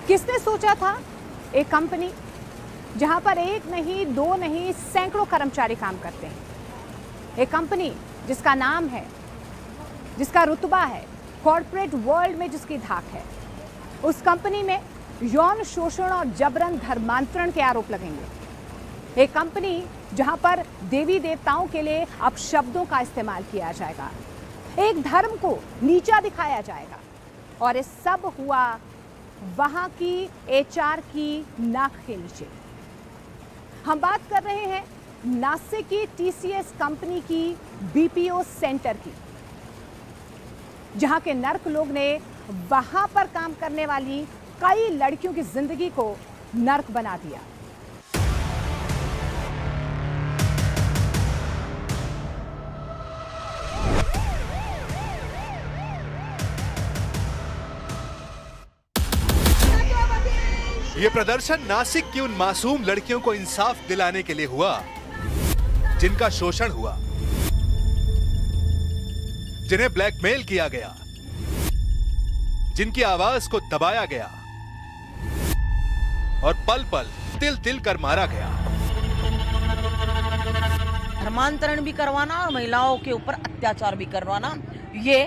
किसने सोचा था एक कंपनी जहां पर एक नहीं, दो नहीं, सैकड़ों कर्मचारी काम करते हैं, एक कंपनी जिसका नाम है, जिसका रुतबा है, कॉर्पोरेट वर्ल्ड में जिसकी धाक है, उस कंपनी में यौन शोषण और जबरन धर्मांतरण के आरोप लगेंगे। एक कंपनी जहां पर देवी देवताओं के लिए अपशब्दों का इस्तेमाल किया जाएगा, एक धर्म को नीचा दिखाया जाएगा, और ये सब हुआ वहां की एचआर की नाक के नीचे। हम बात कर रहे हैं नासिक की टीसीएस कंपनी की बीपीओ सेंटर की, जहां के नर्क लोग ने वहां पर काम करने वाली कई लड़कियों की जिंदगी को नर्क बना दिया। ये प्रदर्शन नासिक की उन मासूम लड़कियों को इंसाफ दिलाने के लिए हुआ जिनका शोषण हुआ, जिन्हें ब्लैकमेल किया गया, जिनकी आवाज को दबाया गया और पल पल तिल तिल कर मारा गया। धर्मांतरण भी करवाना और महिलाओं के ऊपर अत्याचार भी करवाना, ये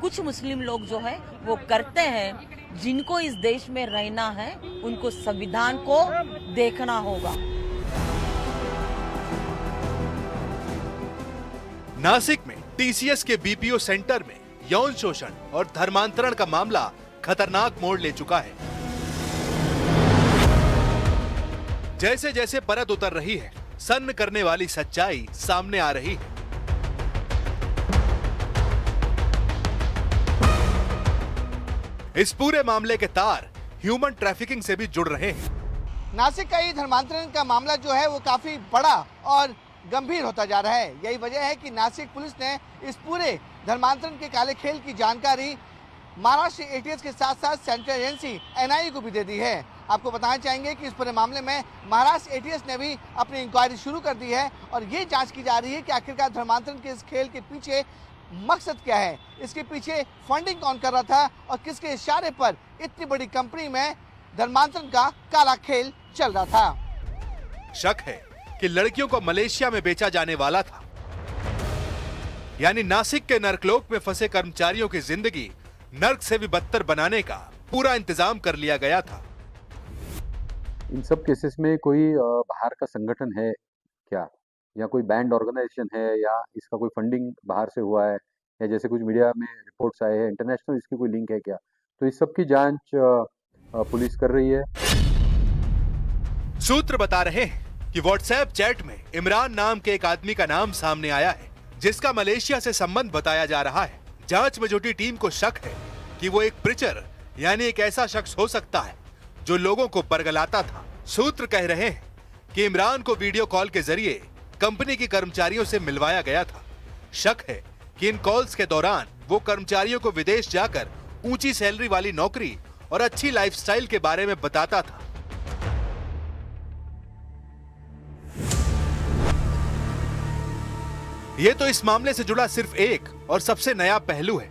कुछ मुस्लिम लोग जो है वो करते हैं। जिनको इस देश में रहना है उनको संविधान को देखना होगा। नासिक में टीसीएस के बीपीओ सेंटर में यौन शोषण और धर्मांतरण का मामला खतरनाक मोड़ ले चुका है। जैसे जैसे परत उतर रही है, सन्न करने वाली सच्चाई सामने आ रही है। इस पूरे मामले के तार ह्यूमन ट्रैफिकिंग से भी जुड़ रहे हैं। नासिक का ये धर्मांतरण का मामला जो है वो काफी बड़ा और गंभीर होता जा रहा है। यही वजह है कि नासिक पुलिस ने इस पूरे धर्मांतरण के काले खेल की जानकारी महाराष्ट्र एटीएस के साथ साथ सेंट्रल एजेंसी एनआईए को भी दे दी है। आपको बताना चाहेंगे कि इस पूरे मामले में महाराष्ट्र एटीएस ने भी अपनी इंक्वायरी शुरू कर दी है और ये जांच की जा रही है कि आखिरकार धर्मांतरण के इस खेल के पीछे मकसद क्या है, इसके पीछे फंडिंग कौन कर रहा था और किसके इशारे पर इतनी बड़ी कंपनी में धर्मांतरण का काला खेल चल रहा था। शक है कि लड़कियों को मलेशिया में बेचा जाने वाला था, यानी नासिक के नर्कलोक में फंसे कर्मचारियों की जिंदगी नर्क से भी बदतर बनाने का पूरा इंतजाम कर लिया गया था। इन सब केसेस में कोई बाहर का संगठन है क्या, या कोई बैंड ऑर्गेनाइजेशन है, या इसका कोई फंडिंग बाहर से हुआ है, या जैसे कुछ मीडिया में रिपोर्ट्स आए हैं इंटरनेशनल इसकी कोई लिंक है क्या? तो इस सब की जांच पुलिस कर रही है। सूत्र बता रहे हैं कि व्हाट्सएप चैट में इमरान नाम के एक आदमी का नाम सामने आया है, जिसका मलेशिया से संबंध बताया जा रहा है। जांच में जुटी टीम को शक है कि वो एक प्रीचर यानी एक ऐसा शख्स हो सकता है जो लोगों को बरगलाता था। सूत्र कह रहे हैं कि इमरान को वीडियो कॉल के जरिए कंपनी के कर्मचारियों से मिलवाया गया था। शक है कि इन कॉल्स के दौरान वो कर्मचारियों को विदेश जाकर ऊंची सैलरी वाली नौकरी और अच्छी लाइफस्टाइल के बारे में बताता था। ये तो इस मामले से जुड़ा सिर्फ एक और सबसे नया पहलू है।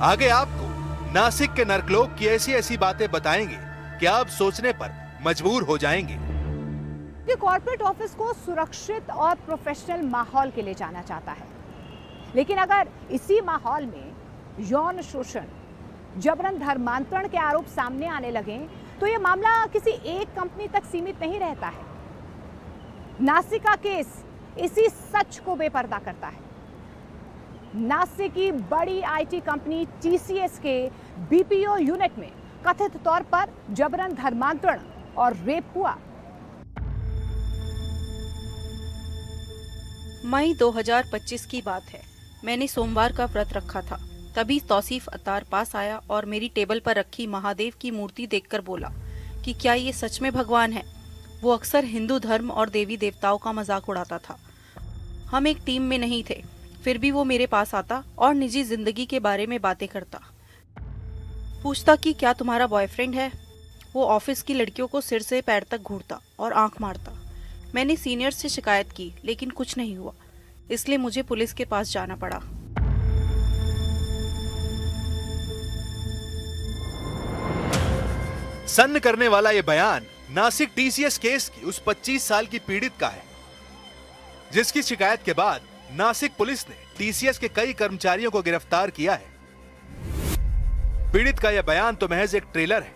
आगे आपको नासिक के नर्कलोक की ऐसी ऐसी बातें बताएंगे कि आप सोचने पर मजबूर हो जाएंगे। कि कॉर्पोरेट ऑफिस को सुरक्षित और प्रोफेशनल माहौल के लिए जाना चाहता है, लेकिन अगर इसी माहौल में यौन शोषण, जबरन धर्मांतरण के आरोप सामने आने लगे तो यह मामला किसी एक कंपनी तक सीमित नहीं रहता है। नासिक का केस इसी सच को बेपर्दा करता है। नासिक की बड़ी आईटी कंपनी टीसीएस के बीपीओ यूनिट में कथित तौर पर जबरन धर्मांतरण और रेप हुआ। मई 2025 की बात है। मैंने सोमवार का व्रत रखा था। तभी तौसीफ अतार पास आया और मेरी टेबल पर रखी महादेव की मूर्ति देखकर बोला कि क्या ये सच में भगवान है। वो अक्सर हिंदू धर्म और देवी देवताओं का मजाक उड़ाता था। हम एक टीम में नहीं थे, फिर भी वो मेरे पास आता और निजी जिंदगी के बारे में बातें करता। पूछता कि क्या तुम्हारा बॉयफ्रेंड है। वो ऑफिस की लड़कियों को सिर से पैर तक घूरता और आंख मारता। मैंने सीनियर से शिकायत की लेकिन कुछ नहीं हुआ, इसलिए मुझे पुलिस के पास जाना पड़ा। सन्न करने वाला ये बयान नासिक टीसीएस केस की उस 25 साल की पीड़ित का है, जिसकी शिकायत के बाद नासिक पुलिस ने टीसीएस के कई कर्मचारियों को गिरफ्तार किया है। पीड़ित का यह बयान तो महज एक ट्रेलर है,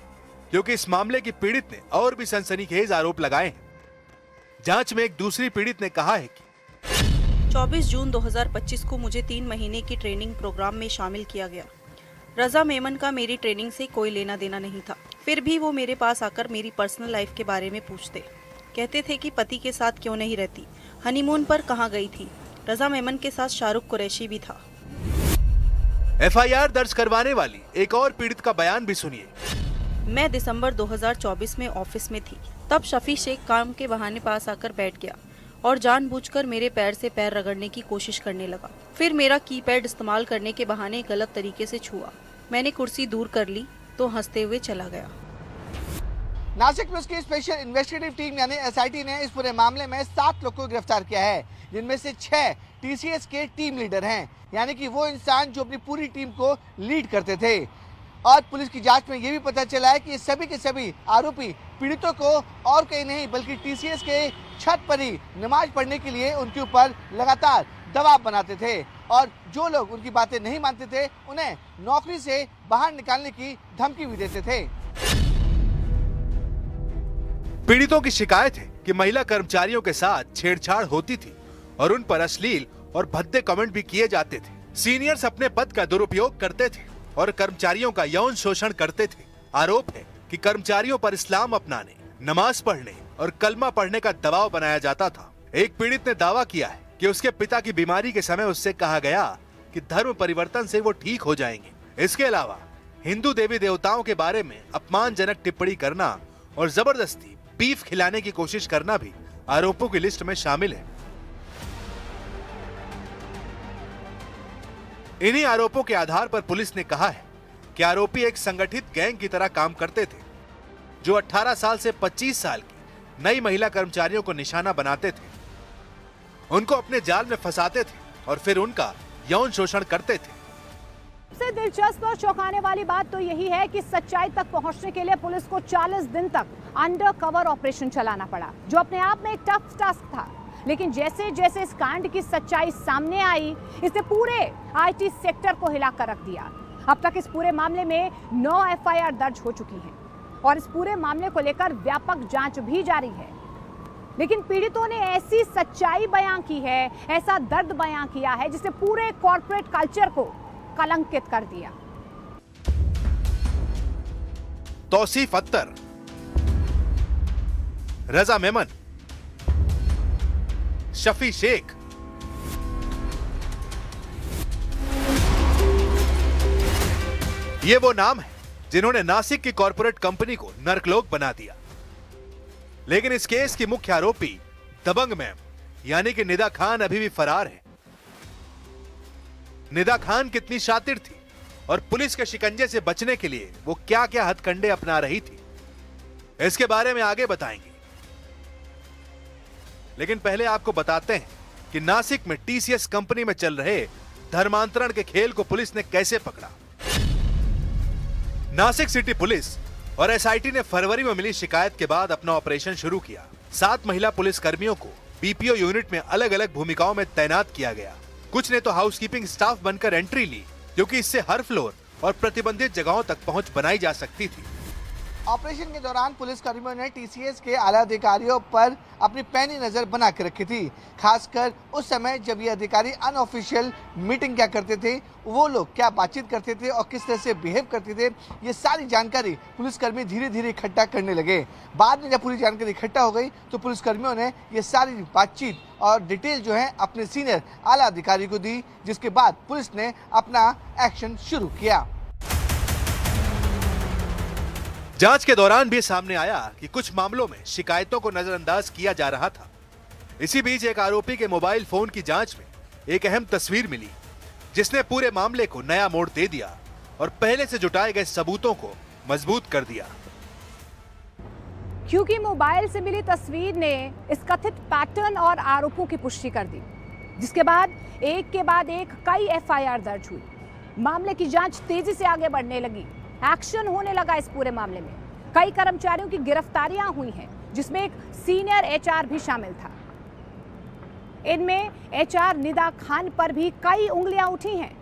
क्योंकि इस मामले की पीड़ित ने और भी सनसनीखेज आरोप लगाए हैं। जांच में एक दूसरी पीड़ित ने कहा है कि 24 जून 2025 को मुझे 3 महीने की ट्रेनिंग प्रोग्राम में शामिल किया गया। रजा मेमन का मेरी ट्रेनिंग से कोई लेना देना नहीं था, फिर भी वो मेरे पास आकर मेरी पर्सनल लाइफ के बारे में पूछते, कहते थे कि पति के साथ क्यों नहीं रहती, हनीमून पर कहाँ गई थी। रजा मेमन के साथ शाहरुख कुरैशी भी था। एफआईआर दर्ज करवाने वाली एक और पीड़ित का बयान भी सुनिए। मैं दिसंबर 2024 में ऑफिस में थी, तब शफी शेख काम के बहाने पास आकर बैठ गया और जानबूझकर मेरे पैर से पैर रगड़ने की कोशिश करने लगा। फिर मेरा कीपैड इस्तेमाल करने के बहाने गलत तरीके से छुआ। मैंने कुर्सी दूर कर ली तो हंसते हुए चला गया। नासिक पुलिस की स्पेशल इन्वेस्टिगेटिव टीम यानी एसआईटी ने इस पूरे मामले में 7 लोग को गिरफ्तार किया है, जिनमें से 6 टीसीएस के टीम लीडर हैं, यानी कि वो इंसान जो अपनी पूरी टीम को लीड करते थे। और पुलिस की जांच में ये भी पता चला है कि ये सभी के सभी आरोपी पीड़ितों को और कहीं नहीं बल्कि टीसीएस के छत पर ही नमाज पढ़ने के लिए उनके ऊपर लगातार दबाव बनाते थे, और जो लोग उनकी बातें नहीं मानते थे उन्हें नौकरी से बाहर निकालने की धमकी भी देते थे। पीड़ितों की शिकायत है कि महिला कर्मचारियों के साथ छेड़छाड़ होती थी और उन पर अश्लील और भद्दे कमेंट भी किए जाते थे। सीनियर्स अपने पद का दुरुपयोग करते थे और कर्मचारियों का यौन शोषण करते थे। आरोप है कि कर्मचारियों पर इस्लाम अपनाने, नमाज पढ़ने और कलमा पढ़ने का दबाव बनाया जाता था। एक पीड़ित ने दावा किया है कि उसके पिता की बीमारी के समय उससे कहा गया कि धर्म परिवर्तन से वो ठीक हो जाएंगे। इसके अलावा हिंदू देवी देवताओं के बारे में अपमानजनक टिप्पणी करना और जबरदस्ती बीफ खिलाने की कोशिश करना भी आरोपों की लिस्ट में शामिल है। इन्हीं आरोपों के आधार पर पुलिस ने कहा है कि आरोपी एक संगठित गैंग की तरह काम करते थे, जो 18 साल से 25 साल की नई महिला कर्मचारियों को निशाना बनाते थे, उनको अपने जाल में फंसाते थे और फिर उनका यौन शोषण करते थे। सबसे दिलचस्प और चौंकाने वाली बात तो यही है कि सच्चाई तक पहुंचने के लिए पुलिस को 40 दिन तक अंडर कवर ऑपरेशन चलाना पड़ा, जो अपने आप में एक टफ टास्क था। लेकिन जैसे जैसे इस कांड की सच्चाई सामने आई, इसने पूरे आईटी सेक्टर को हिलाकर रख दिया। अब तक इस पूरे मामले में 9 एफआईआर दर्ज हो चुकी हैं और इस पूरे मामले को लेकर व्यापक जांच भी जारी है। लेकिन पीड़ितों ने ऐसी सच्चाई बयां की है, ऐसा दर्द बयां किया है, जिसने पूरे कॉर्पोरेट कल्चर को कलंकित कर दिया। तौसीफ अख्तर, रजा मेमन, शफी शेख, ये वो नाम है जिन्होंने नासिक की कॉर्पोरेट कंपनी को नरकलोक बना दिया। लेकिन इस केस की मुख्य आरोपी दबंग मैम यानी कि निदा खान अभी भी फरार है। निदा खान कितनी शातिर थी और पुलिस के शिकंजे से बचने के लिए वो क्या क्या हथकंडे अपना रही थी, इसके बारे में आगे बताएंगे। लेकिन पहले आपको बताते हैं कि नासिक में टीसीएस कंपनी में चल रहे धर्मांतरण के खेल को पुलिस ने कैसे पकड़ा। नासिक सिटी पुलिस और एसआईटी ने फरवरी में मिली शिकायत के बाद अपना ऑपरेशन शुरू किया। 7 महिला पुलिस कर्मियों को बीपीओ यूनिट में अलग अलग भूमिकाओं में तैनात किया गया। कुछ ने तो हाउसकीपिंग स्टाफ बनकर एंट्री ली, क्योंकि इससे हर फ्लोर और प्रतिबंधित जगहों तक पहुंच बनाई जा सकती थी। ऑपरेशन के दौरान पुलिस कर्मियों ने टीसीएस के आला अधिकारियों पर अपनी पैनी नजर बना के रखी थी, खासकर उस समय जब ये अधिकारी अनऑफिशियल मीटिंग क्या करते थे, वो लोग क्या बातचीत करते थे और किस तरह से बिहेव करते थे। ये सारी जानकारी पुलिसकर्मी धीरे धीरे इकट्ठा करने लगे। बाद में जब पूरी जानकारी इकट्ठा हो गई तो पुलिसकर्मियों ने ये सारी बातचीत और डिटेल जो है अपने सीनियर आला अधिकारी को दी, जिसके बाद पुलिस ने अपना एक्शन शुरू किया। जांच के दौरान भी सामने आया कि कुछ मामलों में शिकायतों को नजरअंदाज किया जा रहा था। इसी बीच एक आरोपी के मोबाइल फोन की जांच में एक अहम तस्वीर मिली, जिसने पूरे मामले को नया मोड़ दे दिया और पहले से जुटाए गए सबूतों को मजबूत कर दिया। क्योंकि मोबाइल से मिली तस्वीर ने इस कथित पैटर्न और आरोपों की पुष्टि कर दी, जिसके बाद एक के बाद एक कई एफआईआर दर्ज हुई। मामले की जांच तेजी से आगे बढ़ने लगी, एक्शन होने लगा इस पूरे मामले में। कई कर्मचारियों की गिरफ्तारियां हुई हैं, जिसमें एक सीनियर एचआर भी शामिल था। इनमें एचआर निदा खान पर भी कई उंगलियां उठी हैं।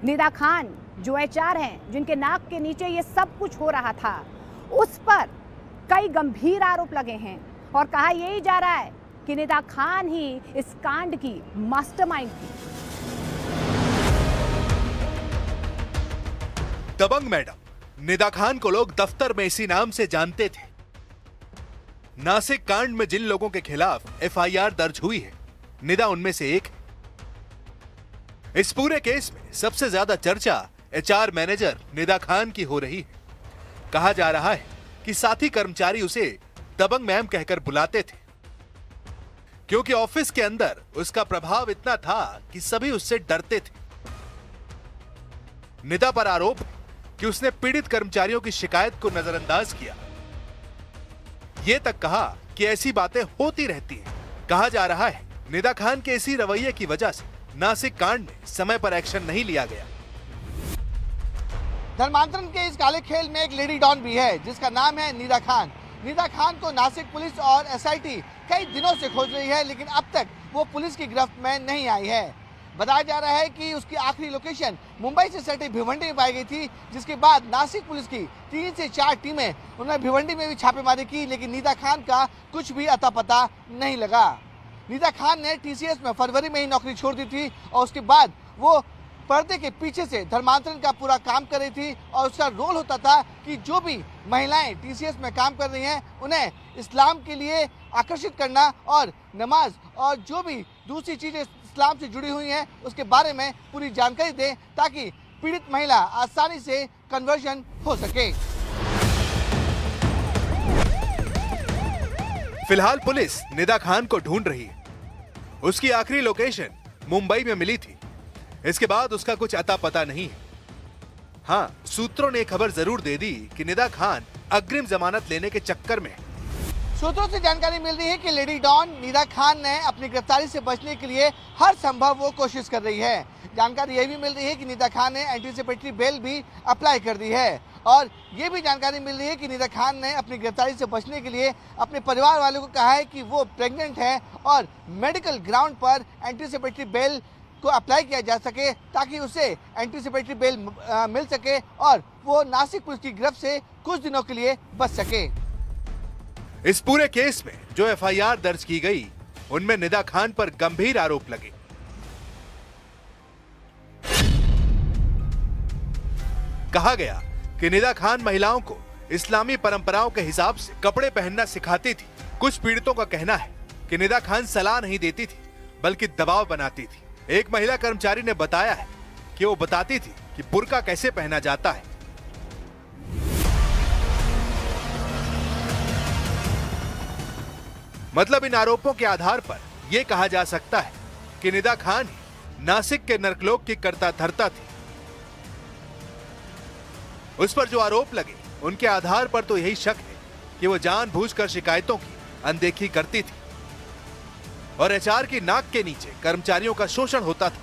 निदा खान जो एचआर हैं, जिनके नाक के नीचे ये सब कुछ हो रहा था, उस पर कई गंभीर आरोप लगे हैं और कहा यही जा रहा है कि निदा खान ही इस कांड की मास्टरमाइंड थी। दबंग मैडम निदा खान को लोग दफ्तर में इसी नाम से जानते थे। नासिक कांड में जिन लोगों के खिलाफ एफआईआर दर्ज हुई है, निदा उनमें से एक है। इस पूरे केस में सबसे ज्यादा चर्चा एचआर मैनेजर निदा खान की हो रही है। कहा जा रहा है कि साथी कर्मचारी उसे दबंग मैम कहकर बुलाते थे, क्योंकि ऑफिस के अंदर उसका प्रभाव इतना था कि सभी उससे डरते थे। निदा पर आरोप है कि उसने पीड़ित कर्मचारियों की शिकायत को नजरअंदाज किया। यह तक कहा कि ऐसी बातें होती रहती हैं। कहा जा रहा है निदा खान के इसी रवैये की वजह से नासिक कांड में समय पर एक्शन नहीं लिया गया। धर्मांतरण के इस काले खेल में एक लेडी डॉन भी है, जिसका नाम है निदा खान। निदा खान को नासिक पुलिस और एसआईटी कई दिनों से खोज रही है, लेकिन अब तक वो पुलिस की गिरफ्त में नहीं आई है। बताया जा रहा है कि उसकी आखिरी लोकेशन मुंबई से सटे भिवंडी में पाई गई थी, जिसके बाद नासिक पुलिस की 3 से 4 टीमें उन्होंने भिवंडी में भी छापेमारी की, लेकिन निदा खान का कुछ भी अता पता नहीं लगा। निदा खान ने टीसीएस में फरवरी में ही नौकरी छोड़ दी थी और उसके बाद वो पर्दे के पीछे से धर्मांतरण का पूरा काम कर रही थी और उसका रोल होता था कि जो भी महिलाएं टीसीएस में काम कर रही हैं उन्हें इस्लाम के लिए आकर्षित करना और नमाज और जो भी दूसरी चीजें इस्लाम से जुड़ी हुई हैं उसके बारे में पूरी जानकारी दें, ताकि पीड़ित महिला आसानी से कन्वर्जन हो सके। फिलहाल पुलिस निदा खान को ढूंढ रही है। उसकी आखिरी लोकेशन मुंबई में मिली थी। इसके बाद उसका कुछ अता पता नहीं है। हाँ, सूत्रों ने खबर जरूर दे दी कि निदा खान अग्रिम जमानत लेने के चक्कर में है। सूत्रों से जानकारी मिल रही है कि लेडी डॉन निदा खान ने अपनी गिरफ्तारी से बचने के लिए हर संभव वो कोशिश कर रही है। जानकारी ये भी मिल रही है कि निदा खान ने एंटीसिपेटरी बेल भी अप्लाई कर दी है और ये भी जानकारी मिल रही है कि निदा खान ने अपनी गिरफ्तारी से बचने के लिए अपने परिवार वालों को कहा है कि वो प्रेग्नेंट है और मेडिकल ग्राउंड पर एंटीसिपेटरी बेल को अप्लाई किया जा सके, ताकि उसे एंटीसिपेटरी बेल मिल सके और वो नासिक पुलिस की गिरफ्त से कुछ दिनों के लिए बच सके। इस पूरे केस में जो एफआईआर दर्ज की गई, उनमें निदा खान पर गंभीर आरोप लगे। कहा गया कि निदा खान महिलाओं को इस्लामी परंपराओं के हिसाब से कपड़े पहनना सिखाती थी। कुछ पीड़ितों का कहना है कि निदा खान सलाह नहीं देती थी, बल्कि दबाव बनाती थी। एक महिला कर्मचारी ने बताया है कि वो बताती थी कि बुर्का कैसे पहना जाता है। मतलब इन आरोपों के आधार पर यह कहा जा सकता है कि निदा खान ही नासिक के नरकलोक की कर्ता धर्ता थी। उस पर जो आरोप लगे, उनके आधार पर तो यही शक है कि वो जानबूझकर शिकायतों की अनदेखी करती थी और एचआर की नाक के नीचे कर्मचारियों का शोषण होता था।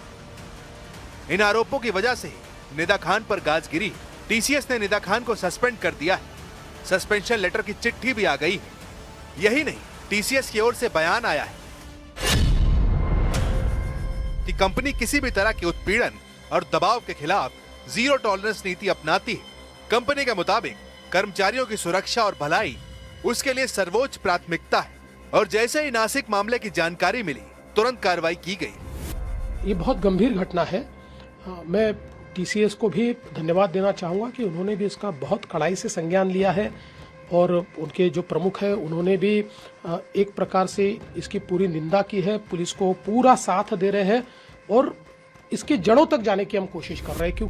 इन आरोपों की वजह से निदा खान पर गाज गिरी। टीसीएस ने निदा खान को सस्पेंड कर दिया है। सस्पेंशन लेटर की चिट्ठी भी आ गई है। यही नहीं, टीसीएस की ओर से बयान आया है कि कंपनी किसी भी तरह के उत्पीड़न और दबाव के खिलाफ जीरो टॉलरेंस नीति अपनाती है। कंपनी के मुताबिक कर्मचारियों की सुरक्षा और भलाई उसके लिए सर्वोच्च प्राथमिकता है और जैसे ही नासिक मामले की जानकारी मिली, तुरंत कार्रवाई की गई। ये बहुत गंभीर घटना है। मैं टीसीएस को भी धन्यवाद देना चाहूँगा कि उन्होंने भी इसका बहुत कड़ाई से संज्ञान लिया है और उनके जो प्रमुख है उन्होंने भी एक प्रकार से इसकी पूरी निंदा की है। पुलिस को पूरा साथ दे रहे हैं और इसके जड़ों तक जाने की हम कोशिश कर रहे हैं। क्यों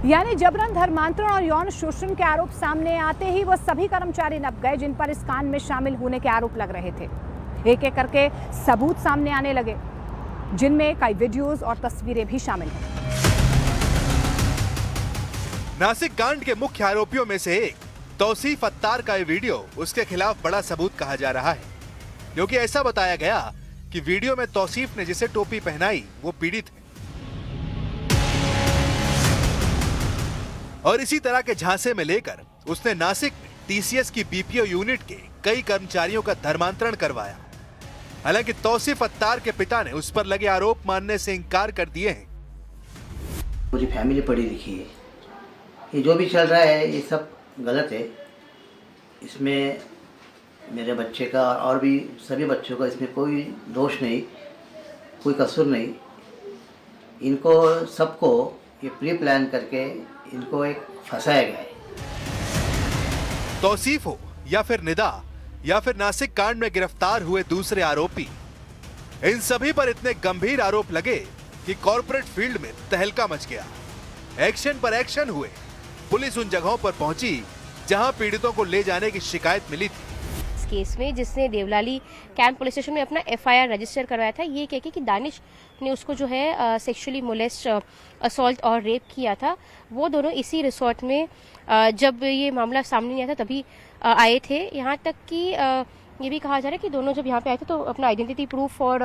यानी जबरन धर्मांतरण और यौन शोषण के आरोप सामने आते ही वो सभी कर्मचारी नप गए जिन पर इस कांड में शामिल होने के आरोप लग रहे थे। एक एक करके सबूत सामने आने लगे, जिनमें कई वीडियोस और तस्वीरें भी शामिल हैं। नासिक कांड के मुख्य आरोपियों में से एक तौसीफ अत्तार का ये वीडियो उसके खिलाफ बड़ा सबूत कहा जा रहा है, क्योंकि ऐसा बताया गया कि वीडियो में तौसीफ ने जिसे टोपी पहनाई वो पीड़ित है और इसी तरह के झांसे में लेकर उसने नासिक में टीसीएस की बीपीओ यूनिट के कई कर्मचारियों का धर्मांतरण करवाया। हालांकि तौसीफ अत्तार के पिता ने उस पर लगे आरोप मानने से इंकार कर दिए हैं। पूरी फैमिली पढ़ी लिखी है, ये जो भी चल रहा है ये सब गलत है। इसमें मेरे बच्चे का और भी सभी बच्चों का इसमें कोई दोष नहीं, कोई कसूर नहीं। इनको सबको ये प्री प्लान करके इनको एक फंसाया गया है। तौसीफ हो या फिर निदा या फिर नासिक कांड में गिरफ्तार हुए दूसरे आरोपी, इन सभी पर इतने गंभीर आरोप लगे कि कॉर्पोरेट फील्ड में तहलका मच गया। एक्शन पर एक्शन हुए। पुलिस उन जगहों पर पहुंची जहां पीड़ितों को ले जाने की शिकायत मिली थी। इस केस में जिसने देवलाली कैंप पुलिस स्टेशन में अपना एफआईआर रजिस्टर करवाया था, ये कह के कि दानिश ने उसको जो है सेक्सुअली मोलेस्ट, असॉल्ट और रेप किया था, वो दोनों इसी रिसोर्ट में जब ये मामला सामने नहीं आया था तभी आए थे। यहाँ तक कि ये भी कहा जा रहा है कि दोनों जब यहाँ पे आए थे तो अपना आइडेंटिटी प्रूफ और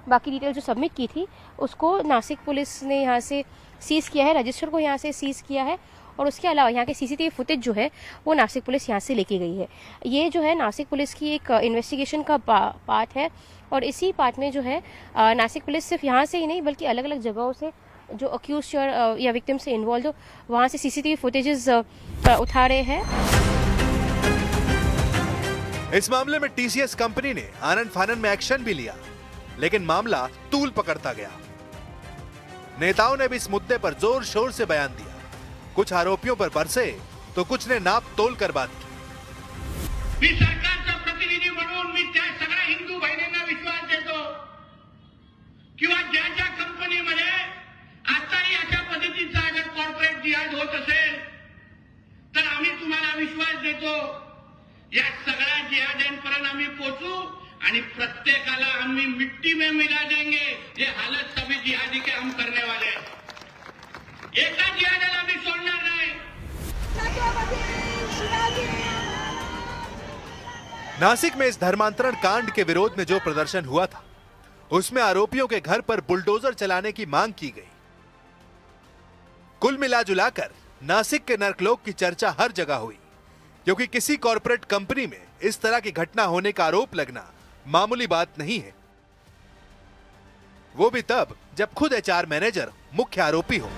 बाकी डिटेल जो सबमिट की थी उसको नासिक पुलिस ने यहाँ से सीज़ किया है, रजिस्टर को यहाँ से सीज़ किया है और उसके अलावा यहाँ के सीसीटीवी फुटेज जो है वो नासिक पुलिस यहाँ से लेके गई है। ये जो है नासिक पुलिस की एक इन्वेस्टिगेशन का पार्ट है और इसी पार्ट में जो है नासिक पुलिस सिर्फ यहाँ से ही नहीं बल्कि अलग अलग जगहों से जो अक्यूज या विक्टिम से इन्वॉल्व हो वहाँ से सीसीटीवी फुटेजेस उठा रहे हैं। इस मामले में टीसीएस कंपनी ने आनन फानन में एक्शन भी लिया, लेकिन मामला तूल पकड़ता गया। नेताओं ने भी इस मुद्दे पर जोर शोर से बयान दिया। कुछ आरोपियों पर बरसे तो कुछ ने नाप तोल कर बात की। मी सरकारचा प्रतिनिधी म्हणून मी त्या सगळ्या हिंदू बहिणींना विश्वास देतो किंवा ज्या ज्या कंपनीमध्ये आताही अशा पद्धतीचा अगर कॉर्पोरेट जिहाद होत असेल तर आम्ही तुम्हाला विश्वास देतो या सगळ्या जिहाद्यांपर्यंत आम्ही पोहोचू आणि प्रत्येकाला आम्ही मिट्टी में मिला देंगे। ये हालत सभी जिहादी के हम करने वाले हैं। एका जिहादाला आम्ही सोडणार नाही। नासिक में इस धर्मांतरण कांड के विरोध में जो प्रदर्शन हुआ था उसमें आरोपियों के घर पर बुलडोजर चलाने की मांग की गई। कुल मिलाजुलाकर नासिक के नर्कलोक की चर्चा हर जगह हुई, क्योंकि किसी कॉर्पोरेट कंपनी में इस तरह की घटना होने का आरोप लगना मामूली बात नहीं है, वो भी तब जब खुद एचआर मैनेजर मुख्य आरोपी हो।